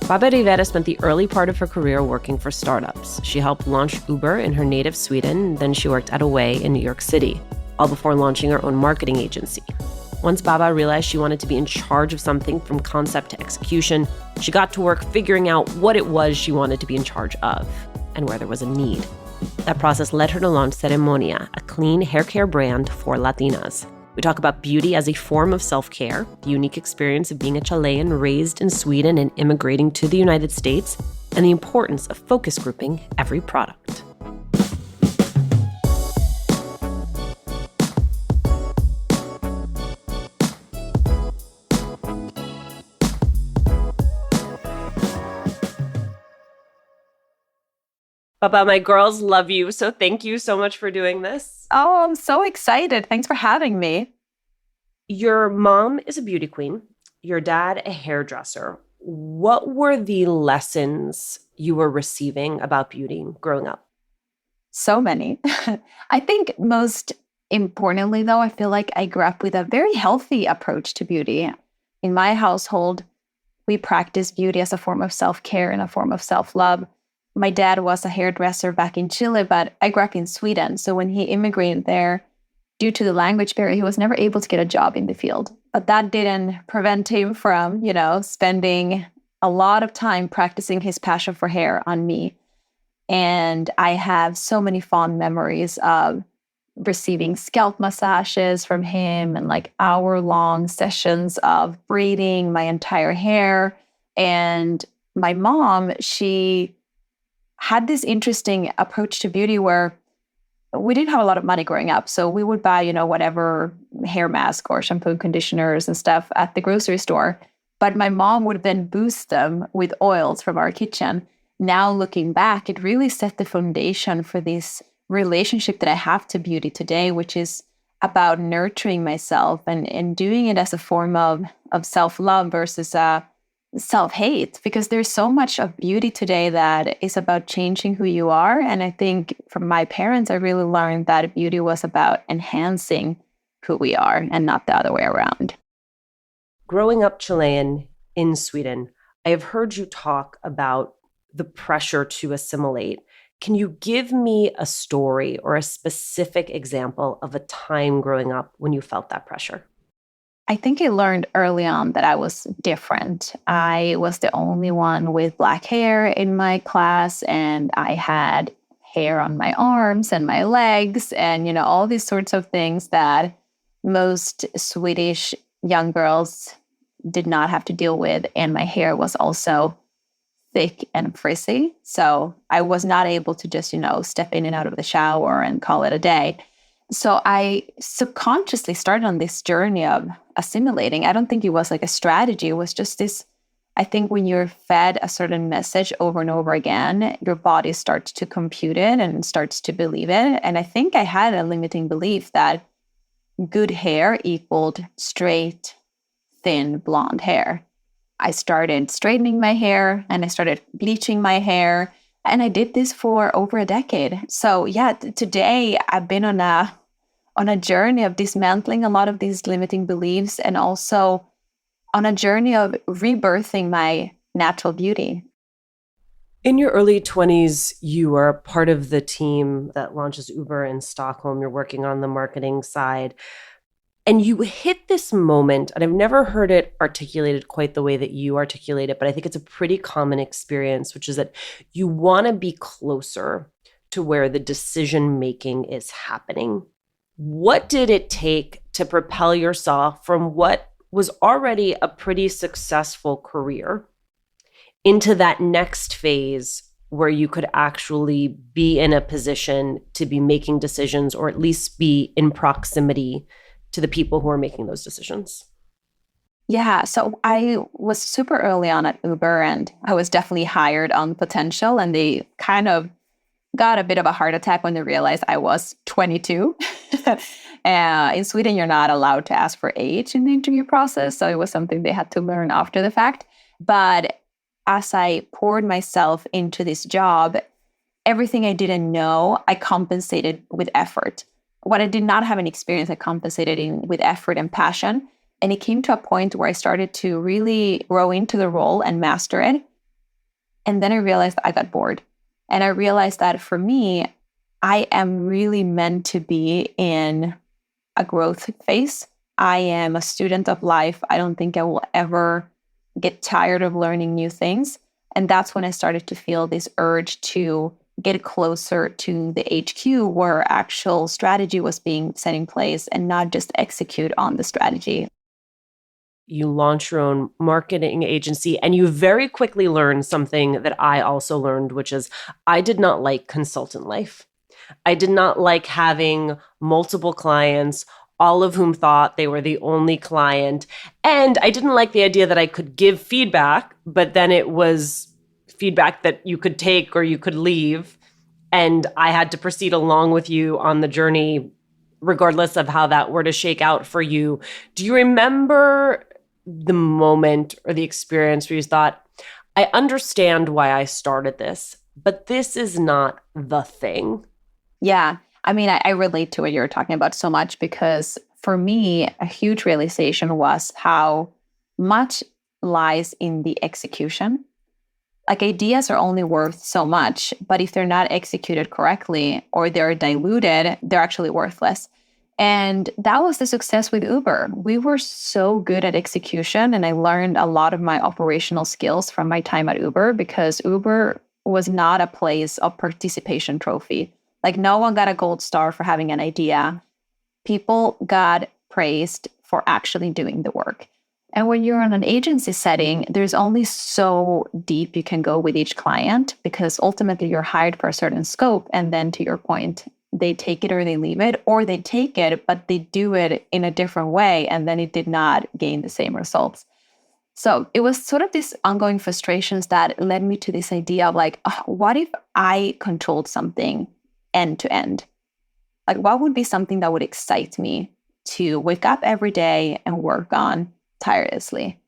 Babba Rivera spent the early part of her career working for startups. She helped launch Uber in her native Sweden, then she worked at Away in New York City, all before launching her own marketing agency. Once Babba realized she wanted to be in charge of something from concept to execution, she got to work figuring out what it was she wanted to be in charge of and where there was a need. That process led her to launch Ceremonia, a clean hair care brand for Latinas. We talk about beauty as a form of self-care, the unique experience of being a Chilean raised in Sweden and immigrating to the United States, and the importance of focus grouping every product. Babba, my girls love you, so thank you so much for doing this. Oh, I'm so excited. Thanks for having me. Your mom is a beauty queen, your dad a hairdresser. What were the lessons you were receiving about beauty growing up? So many. I think most importantly, though, I feel like I grew up with a very healthy approach to beauty. In my household, we practice beauty as a form of self-care and a form of self-love. My dad was a hairdresser back in Chile, but I grew up in Sweden. So when he immigrated there, due to the language barrier, he was never able to get a job in the field. But that didn't prevent him from, spending a lot of time practicing his passion for hair on me. And I have so many fond memories of receiving scalp massages from him and like hour-long sessions of braiding my entire hair. And my mom, she had this interesting approach to beauty where we didn't have a lot of money growing up. So we would buy, whatever hair mask or shampoo and conditioners and stuff at the grocery store. But my mom would then boost them with oils from our kitchen. Now looking back, it really set the foundation for this relationship that I have to beauty today, which is about nurturing myself and doing it as a form of self-love versus self-hate, because there's so much of beauty today that is about changing who you are. And I think from my parents, I really learned that beauty was about enhancing who we are and not the other way around. Growing up Chilean in Sweden, I have heard you talk about the pressure to assimilate. Can you give me a story or a specific example of a time growing up when you felt that pressure? I think I learned early on that I was different. I was the only one with black hair in my class, and I had hair on my arms and my legs and, all these sorts of things that most Swedish young girls did not have to deal with. And my hair was also thick and frizzy. So I was not able to just, step in and out of the shower and call it a day. So I subconsciously started on this journey of assimilating. I don't think it was like a strategy. It was just this, I think when you're fed a certain message over and over again, your body starts to compute it and starts to believe it. And I think I had a limiting belief that good hair equaled straight, thin, blonde hair. I started straightening my hair and I started bleaching my hair. And I did this for over a decade. So yeah, today I've been on a journey of dismantling a lot of these limiting beliefs and also on a journey of rebirthing my natural beauty. In your early 20s, you were part of the team that launches Uber in Stockholm. You're working on the marketing side. And you hit this moment, and I've never heard it articulated quite the way that you articulate it, but I think it's a pretty common experience, which is that you want to be closer to where the decision-making is happening. What did it take to propel yourself from what was already a pretty successful career into that next phase where you could actually be in a position to be making decisions or at least be in proximity to the people who are making those decisions? Yeah, so I was super early on at Uber and I was definitely hired on potential, and they kind of got a bit of a heart attack when they realized I was 22. In Sweden, you're not allowed to ask for age in the interview process. So it was something they had to learn after the fact. But as I poured myself into this job, everything I didn't know, I compensated with effort. What I did not have an experience, I compensated with effort and passion. And it came to a point where I started to really grow into the role and master it. And then I realized I got bored. And I realized that for me, I am really meant to be in a growth phase. I am a student of life. I don't think I will ever get tired of learning new things. And that's when I started to feel this urge to get closer to the HQ where actual strategy was being set in place and not just execute on the strategy. You launch your own marketing agency, and you very quickly learn something that I also learned, which is I did not like consultant life. I did not like having multiple clients, all of whom thought they were the only client. And I didn't like the idea that I could give feedback, but then it was feedback that you could take or you could leave. And I had to proceed along with you on the journey, regardless of how that were to shake out for you. Do you remember the moment or the experience where you thought, I understand why I started this, but this is not the thing? Yeah. I mean, I relate to what you're talking about so much because for me, a huge realization was how much lies in the execution. Like ideas are only worth so much, but if they're not executed correctly or they're diluted, they're actually worthless. And that was the success with Uber. We were so good at execution, and I learned a lot of my operational skills from my time at Uber because Uber was not a place of participation trophy. Like no one got a gold star for having an idea. People got praised for actually doing the work. And when you're in an agency setting, there's only so deep you can go with each client because ultimately you're hired for a certain scope. And then to your point, they take it or they leave it, or they take it, but they do it in a different way. And then it did not gain the same results. So it was sort of these ongoing frustrations that led me to this idea of like, what if I controlled something end to end? Like, what would be something that would excite me to wake up every day and work on tirelessly?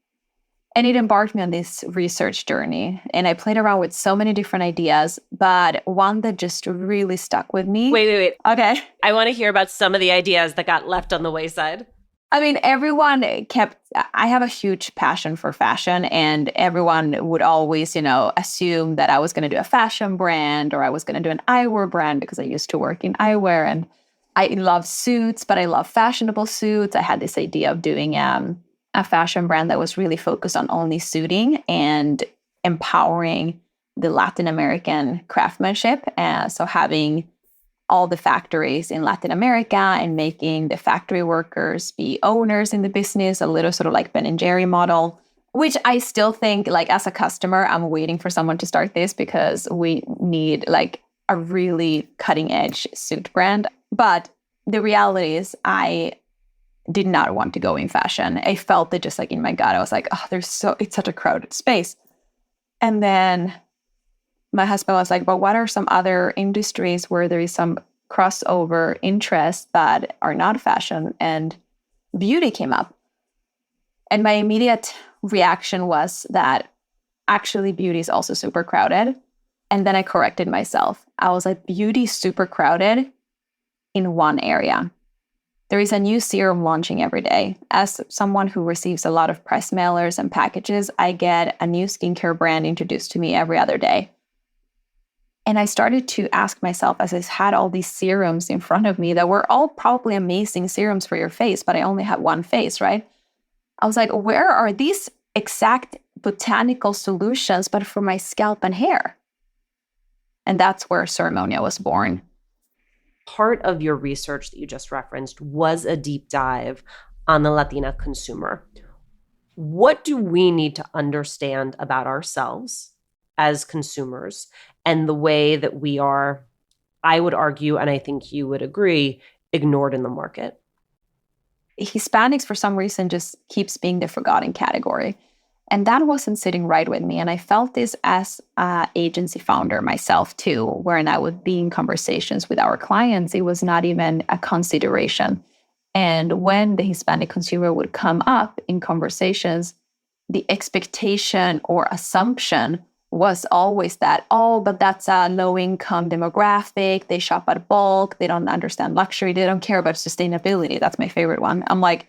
And it embarked me on this research journey. And I played around with so many different ideas, but one that just really stuck with me. Wait. Okay. I want to hear about some of the ideas that got left on the wayside. I mean, I have a huge passion for fashion, and everyone would always, assume that I was going to do a fashion brand or I was going to do an eyewear brand because I used to work in eyewear and I love suits, but I love fashionable suits. I had this idea of doing a fashion brand that was really focused on only suiting and empowering the Latin American craftsmanship. So having all the factories in Latin America and making the factory workers be owners in the business, a little sort of like Ben and Jerry model, which I still think like as a customer, I'm waiting for someone to start this because we need like a really cutting edge suit brand. But the reality is I did not want to go in fashion. I felt it just like in my gut. I was like, it's such a crowded space. And then my husband was like, but what are some other industries where there is some crossover interest that are not fashion? And beauty came up. And my immediate reaction was that actually beauty is also super crowded. And then I corrected myself. I was like, beauty is super crowded in one area. There is a new serum launching every day. As someone who receives a lot of press mailers and packages, I get a new skincare brand introduced to me every other day. And I started to ask myself as I had all these serums in front of me that were all probably amazing serums for your face, but I only had one face, right? I was like, where are these exact botanical solutions, but for my scalp and hair? And that's where Ceremonia was born. Part of your research that you just referenced was a deep dive on the Latina consumer. What do we need to understand about ourselves as consumers and the way that we are, I would argue, and I think you would agree, ignored in the market? Hispanics, for some reason, just keeps being the forgotten category. And that wasn't sitting right with me. And I felt this as an agency founder myself too, wherein I would be in conversations with our clients. It was not even a consideration. And when the Hispanic consumer would come up in conversations, the expectation or assumption was always that, oh, but that's a low income demographic. They shop at bulk. They don't understand luxury. They don't care about sustainability. That's my favorite one. I'm like,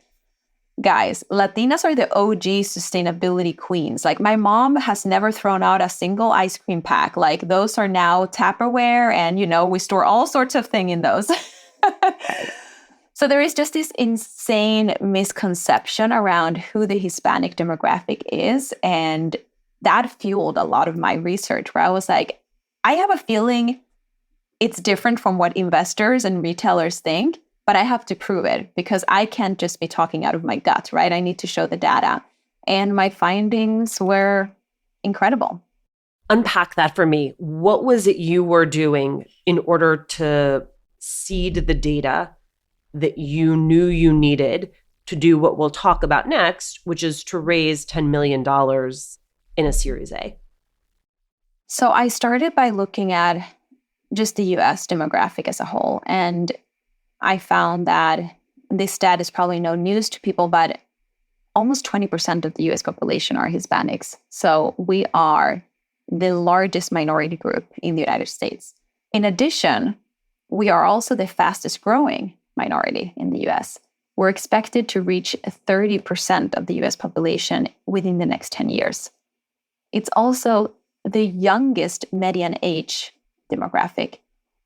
guys, Latinas are the OG sustainability queens. Like my mom has never thrown out a single ice cream pack. Like those are now Tupperware and, we store all sorts of things in those. So there is just this insane misconception around who the Hispanic demographic is. And that fueled a lot of my research where I was like, I have a feeling it's different from what investors and retailers think, but I have to prove it because I can't just be talking out of my gut, right? I need to show the data. And my findings were incredible. Unpack that for me. What was it you were doing in order to seed the data that you knew you needed to do what we'll talk about next, which is to raise $10 million in a Series A? So I started by looking at just the US demographic as a whole. And I found that this stat is probably no news to people, but almost 20% of the US population are Hispanics. So we are the largest minority group in the United States. In addition, we are also the fastest growing minority in the US. We're expected to reach 30% of the US population within the next 10 years. It's also the youngest median age demographic,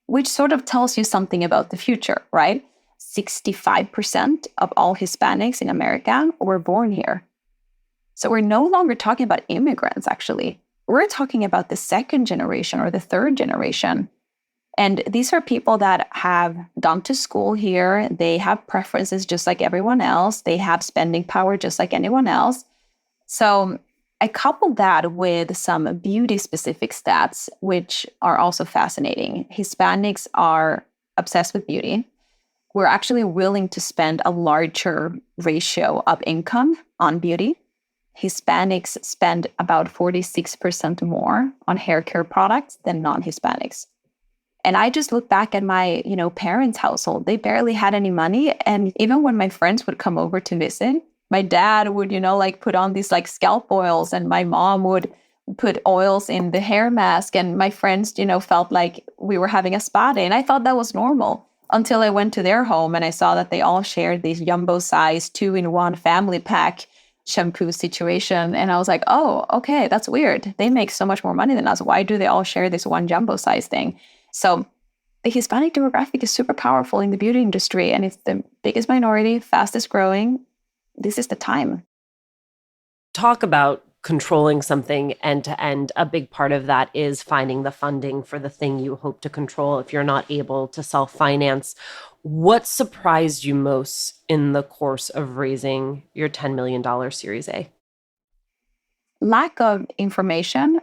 which sort of tells you something about the future, right? 65% of all Hispanics in America were born here. So we're no longer talking about immigrants, actually. We're talking about the second generation or the third generation. And these are people that have gone to school here. They have preferences just like everyone else. They have spending power just like anyone else. So I coupled that with some beauty-specific stats, which are also fascinating. Hispanics are obsessed with beauty. We're actually willing to spend a larger ratio of income on beauty. Hispanics spend about 46% more on hair care products than non-Hispanics. And I just look back at my, parents' household. They barely had any money. And even when my friends would come over to visit, my dad would, put on these scalp oils, and my mom would put oils in the hair mask. And my friends, felt like we were having a spa day. And I thought that was normal until I went to their home and I saw that they all shared this jumbo-size 2-in-1 family pack shampoo situation. And I was like, oh, okay, that's weird. They make so much more money than us. Why do they all share this one jumbo-size thing? So the Hispanic demographic is super powerful in the beauty industry, and it's the biggest minority, fastest growing. This is the time. Talk about controlling something end to end. A big part of that is finding the funding for the thing you hope to control if you're not able to self-finance. What surprised you most in the course of raising your $10 million Series A? Lack of information.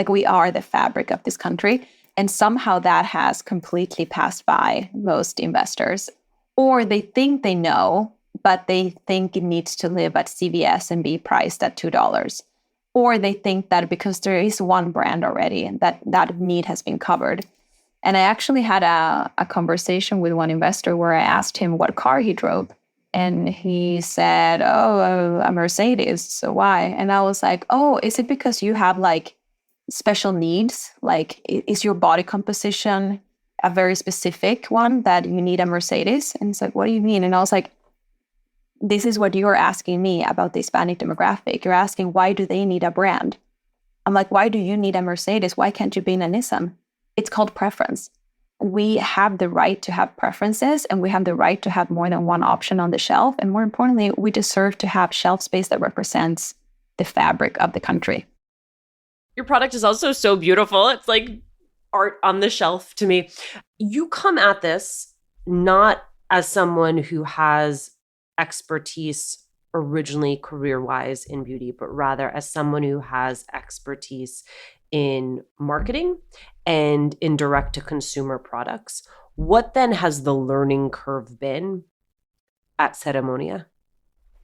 We are the fabric of this country. And somehow that has completely passed by most investors. Or they think they know, but they think it needs to live at CVS and be priced at $2. Or they think that because there is one brand already, that need has been covered. And I actually had a conversation with one investor where I asked him what car he drove. And he said, oh, a Mercedes. So why? And I was like, oh, is it because you have special needs? Is your body composition a very specific one that you need a Mercedes? And it's like, what do you mean? And I was like, this is what you're asking me about the Hispanic demographic. You're asking, why do they need a brand? I'm like, why do you need a Mercedes? Why can't you be in a Nissan? It's called preference. We have the right to have preferences, and we have the right to have more than one option on the shelf. And more importantly, we deserve to have shelf space that represents the fabric of the country. Your product is also so beautiful. It's like art on the shelf to me. You come at this not as someone who has expertise originally career-wise in beauty, but rather as someone who has expertise in marketing and in direct-to-consumer products. What then has the learning curve been at Ceremonia?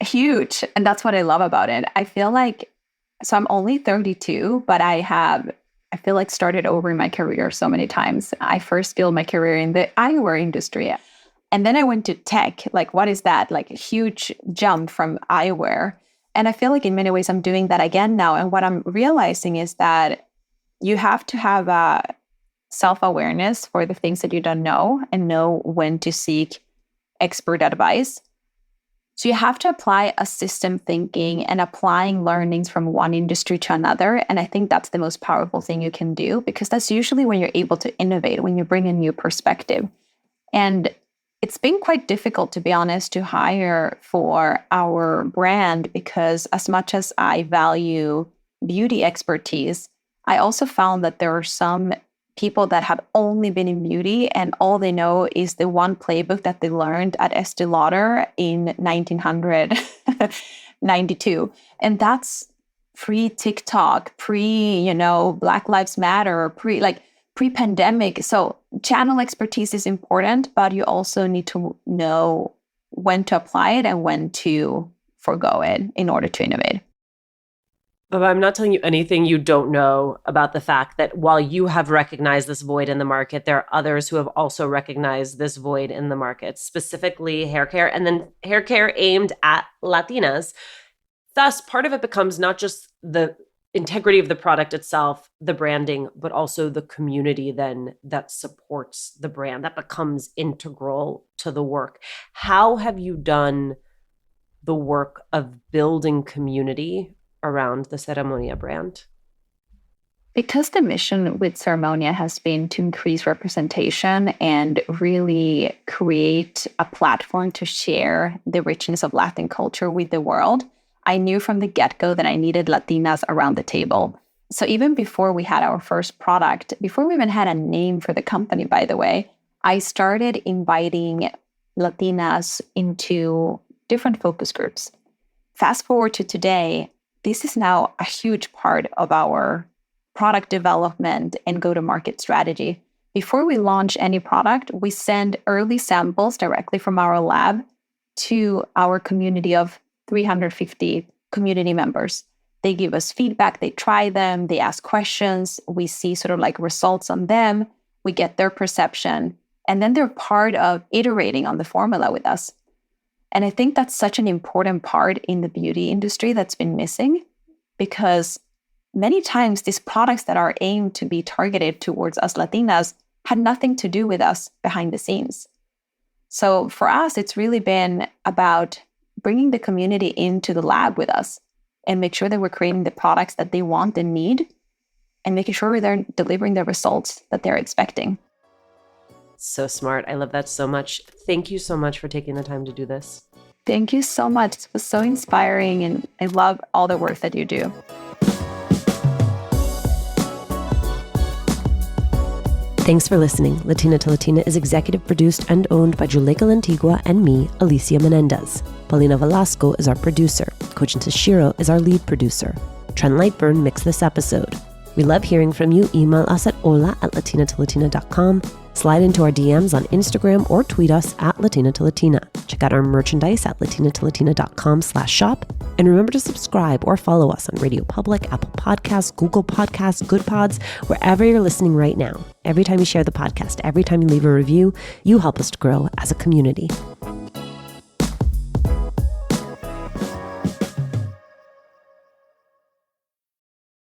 Huge. And that's what I love about it. I feel like, so I'm only 32, but I feel like started over in my career so many times. I first built my career in the eyewear industry. And then I went to tech. What is that? A huge jump from eyewear. And I feel like in many ways I'm doing that again now. And what I'm realizing is that you have to have a self-awareness for the things that you don't know and know when to seek expert advice. So you have to apply a system thinking and applying learnings from one industry to another. And I think that's the most powerful thing you can do, because that's usually when you're able to innovate, when you bring a new perspective. And it's been quite difficult, to be honest, to hire for our brand, because as much as I value beauty expertise, I also found that there are some people that have only been in beauty and all they know is the one playbook that they learned at Estee Lauder in 1992. And that's pre-TikTok, Black Lives Matter, pre-pandemic. So channel expertise is important, but you also need to know when to apply it and when to forgo it in order to innovate. But I'm not telling you anything you don't know about the fact that while you have recognized this void in the market, there are others who have also recognized this void in the market, specifically hair care, and then hair care aimed at Latinas. Thus, part of it becomes not just the integrity of the product itself, the branding, but also the community then that supports the brand, that becomes integral to the work. How have you done the work of building community around the Ceremonia brand? Because the mission with Ceremonia has been to increase representation and really create a platform to share the richness of Latin culture with the world, I knew from the get-go that I needed Latinas around the table. So even before we had our first product, before we even had a name for the company, by the way, I started inviting Latinas into different focus groups. Fast forward to today, this is now a huge part of our product development and go-to-market strategy. Before we launch any product, we send early samples directly from our lab to our community of 350 community members. They give us feedback, they try them, they ask questions, we see sort of like results on them, we get their perception, and then they're part of iterating on the formula with us. And I think that's such an important part in the beauty industry that's been missing, because many times these products that are aimed to be targeted towards us Latinas had nothing to do with us behind the scenes. So for us, it's really been about bringing the community into the lab with us and make sure that we're creating the products that they want and need and making sure they're delivering the results that they're expecting. So smart. I love that so much. Thank you so much for taking the time to do this. Thank you so much. It was so inspiring, and I love all the work that you do. Thanks for listening. Latina to Latina is executive produced and owned by Juleka Lantigua and me, Alicia Menendez. Paulina Velasco is our producer. Kojin Tashiro is our lead producer. Trent Lightburn mixed this episode. We love hearing from you. Email us at hola@latinatolatina.com. Slide into our DMs on Instagram or tweet us at Latina to Latina. Check out our merchandise at latinatolatina.com/shop. And remember to subscribe or follow us on Radio Public, Apple Podcasts, Google Podcasts, Good Pods, wherever you're listening right now. Every time you share the podcast, every time you leave a review, you help us to grow as a community.